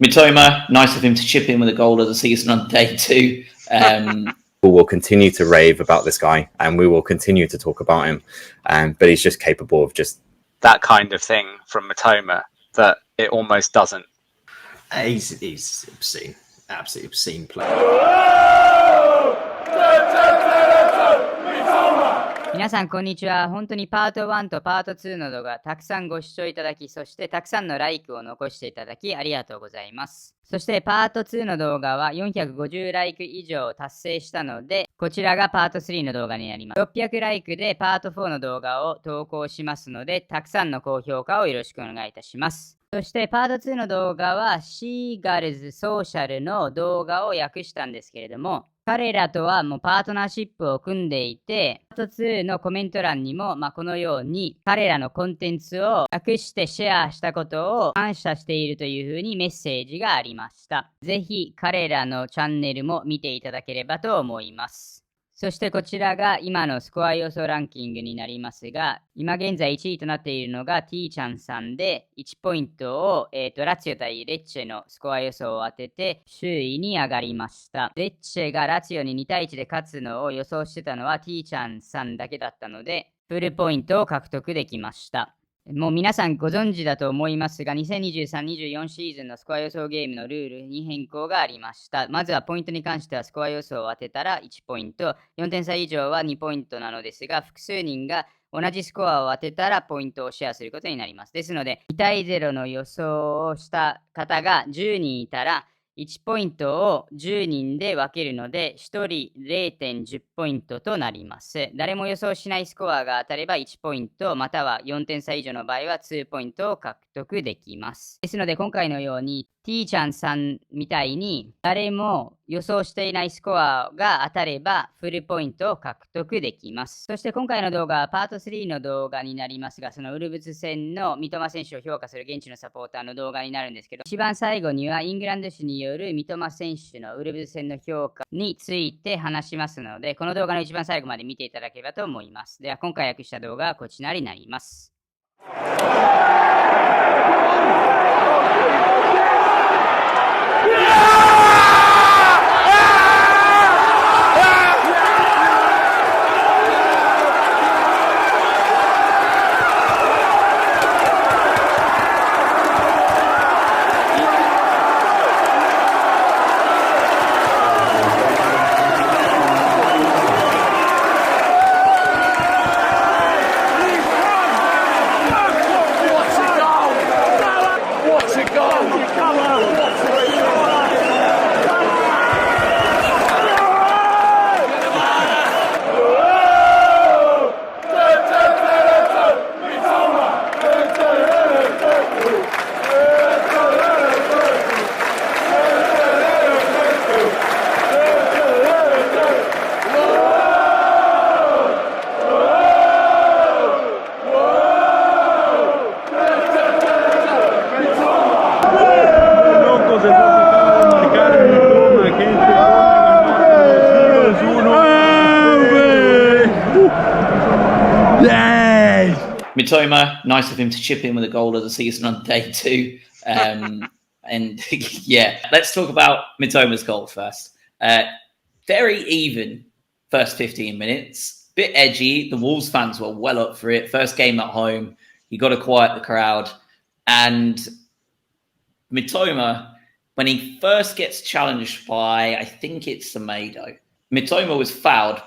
Mitoma, nice of him to chip in with a goal of the season on day 2. We will continue to rave about this guy and we will continue to talk about him. But he's just capable of just that kind of thing from Mitoma that it almost doesn't. He's obscene, absolutely obscene player. 皆さんこんにちは。本当にパート1とパート2の動画たくさんご視聴いただき、そしてたくさんのライクを残していただきありがとうございます。そしてパート2の動画は450ライク以上達成したので、こちらがパート3の動画になります。600ライクでパート4の動画を投稿しますので、たくさんの高評価をよろしくお願いいたします。そしてパート2の動画はシーガルズソーシャルの動画を訳したんですけれども、彼らとはもうパートナーシップを組んでいて、パート2のコメント欄にもこのように彼らのコンテンツを訳してシェアしたことを感謝しているというふうにメッセージがありました。ぜひ彼らのチャンネルも見ていただければと思います。そしてこちらが今のスコア予想ランキングになりますが、今現在1位となっているのが T ちゃんさんで、1ポイントを、ラツィオ対レッチェのスコア予想を当てて首位に上がりました。レッチェがラツィオに2対1で勝つのを予想してたのは T ちゃんさんだけだったので、フルポイントを獲得できました。もう皆さんご存知だと思いますが、2023-24シーズンのスコア予想ゲームのルールに変更がありました。まずはポイントに関してはスコア予想を当てたら1ポイント、4点差以上は2ポイントなのですが、複数人が同じスコアを当てたらポイントをシェアすることになります。ですので、2対0の予想をした方が10人いたら、1ポイントを10人で分けるので、1人 0.10 ポイントとなります。誰も予想しないスコアが当たれば1ポイント、または4点差以上の場合は2ポイントを獲得できます。ですので、今回のように T ちゃんさんみたいに誰も予想していないスコアが当たればフルポイントを獲得できます。そして今回の動画はパート3の動画になりますが、そのウルブス戦の三笘選手を評価する現地のサポーターの動画になるんですけど、一番最後にはイングランド紙による三笘選手のウルブス戦の評価について話しますので、この動画の一番最後まで見ていただければと思います。では今回訳した動画はこちらになります。Mitoma, nice of him to chip in with a goal of the season on day 2. And yeah, let's talk about Mitoma's goal first. Very even first 15 minutes, bit edgy. The Wolves fans were well up for it. First game at home, he got to quiet the crowd. And Mitoma, when he first gets challenged by, I think it's Semedo, Mitoma was fouled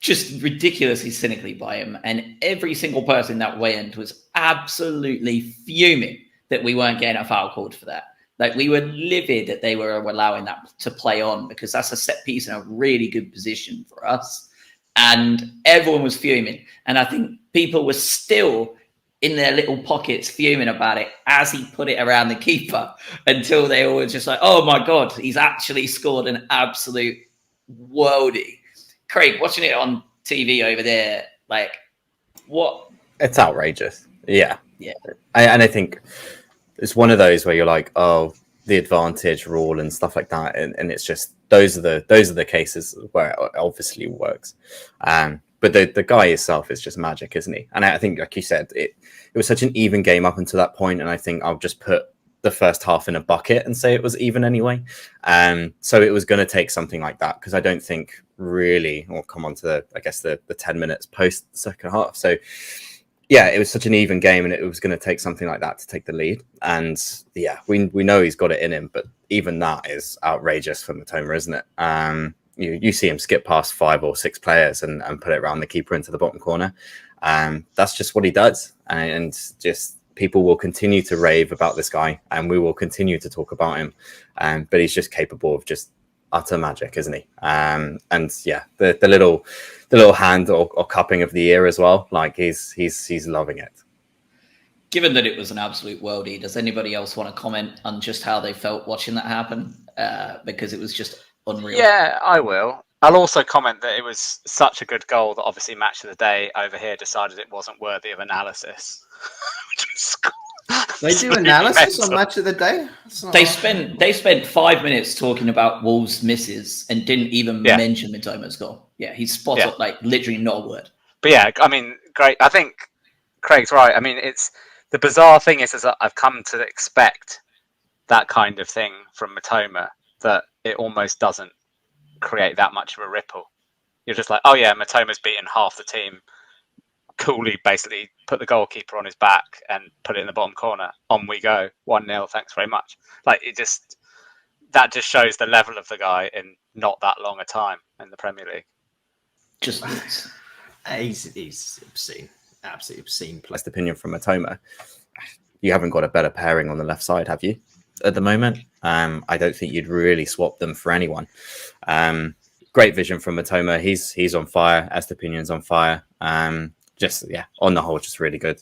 just ridiculously cynically by him. And every single person that went was absolutely fuming that we weren't getting a foul called for that. Like, we were livid that they were allowing that to play on, because that's a set piece in a really good position for us. And everyone was fuming. And I think people were still in their little pockets fuming about it as he put it around the keeper, until they all were just like, oh my God, he's actually scored an absolute worldie. Craig, watching it on TV over there, like, what? It's outrageous. Yeah. Yeah. And I think it's one of those where you're like, oh, the advantage rule and stuff like that. And it's just, those are the cases where it obviously works. But the guy himself is just magic, isn't he? And I think, like you said, it was such an even game up until that point. And I think I'll just put the first half in a bucket and say it was even anyway. So it was going to take something like that, because I don't think really, we'll come on to the 10 minutes post second half. So yeah, it was such an even game, and it was going to take something like that to take the lead. And yeah, we know he's got it in him, but even that is outrageous for Mitoma, isn't it? You see him skip past 5 or 6 players and put it around the keeper into the bottom corner. That's just what he does. And just people will continue to rave about this guy, and we will continue to talk about him. But he's just capable of just utter magic, isn't he? And yeah, the little hand or cupping of the ear as well. Like he's loving it. Given that it was an absolute worldie, does anybody else want to comment on just how they felt watching that happen? Because it was just unreal. Yeah, I will. I'll also comment that it was such a good goal that obviously Match of the Day over here decided it wasn't worthy of analysis. They do analysis on Match of the Day? They spent 5 minutes talking about Wolves' misses and didn't even mention Mitoma's goal. Yeah, he's spot on, like literally not a word. But yeah, I mean, great. I think Craig's right. I mean, it's the bizarre thing is that I've come to expect that kind of thing from Mitoma, that it almost doesn't create that much of a ripple. You're just like, oh yeah, Mitoma's beaten half the team. Coolly basically put the goalkeeper on his back and put it in the bottom corner. On we go. 1-0, thanks very much. Like that just shows the level of the guy in not that long a time in the Premier League. Just he's obscene. Absolutely obscene play. Best opinion from Mitoma. You haven't got a better pairing on the left side, have you? At the moment, I don't think you'd really swap them for anyone. Great vision from Mitoma. He's on fire. Estepinion's on fire. Just on the whole, just really good.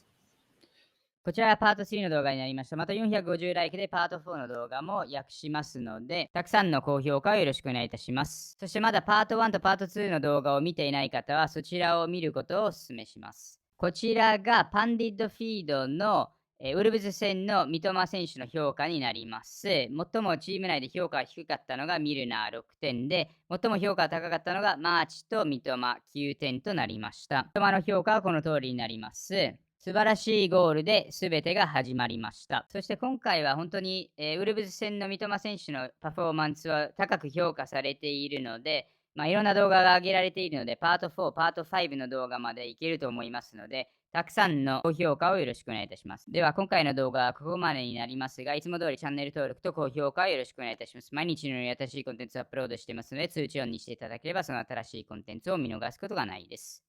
こちらはパート3の動画になりました。また450ライクでパート4の動画も訳しますので、たくさんの高評価をよろしくお願いいたします。そしてまだパート1とパート2の動画を見ていない方はそちらを見ることをお勧めします。こちらがパンディッドフィードのウルブス戦の三笘選手の評価になります。最もチーム内で評価が低かったのがミルナー6点で、最も評価が高かったのがマーチと三笘9点となりました。三笘の評価はこの通りになります。素晴らしいゴールで全てが始まりました。そして今回は本当にウルブス戦の三笘選手のパフォーマンスは高く評価されているので、いろんな動画が上げられているので、パート4、パート5の動画までいけると思いますので、たくさんの高評価をよろしくお願いいたします。では、今回の動画はここまでになりますが、いつも通りチャンネル登録と高評価をよろしくお願いいたします。毎日のように新しいコンテンツをアップロードしていますので、通知オンにしていただければ、その新しいコンテンツを見逃すことがないです。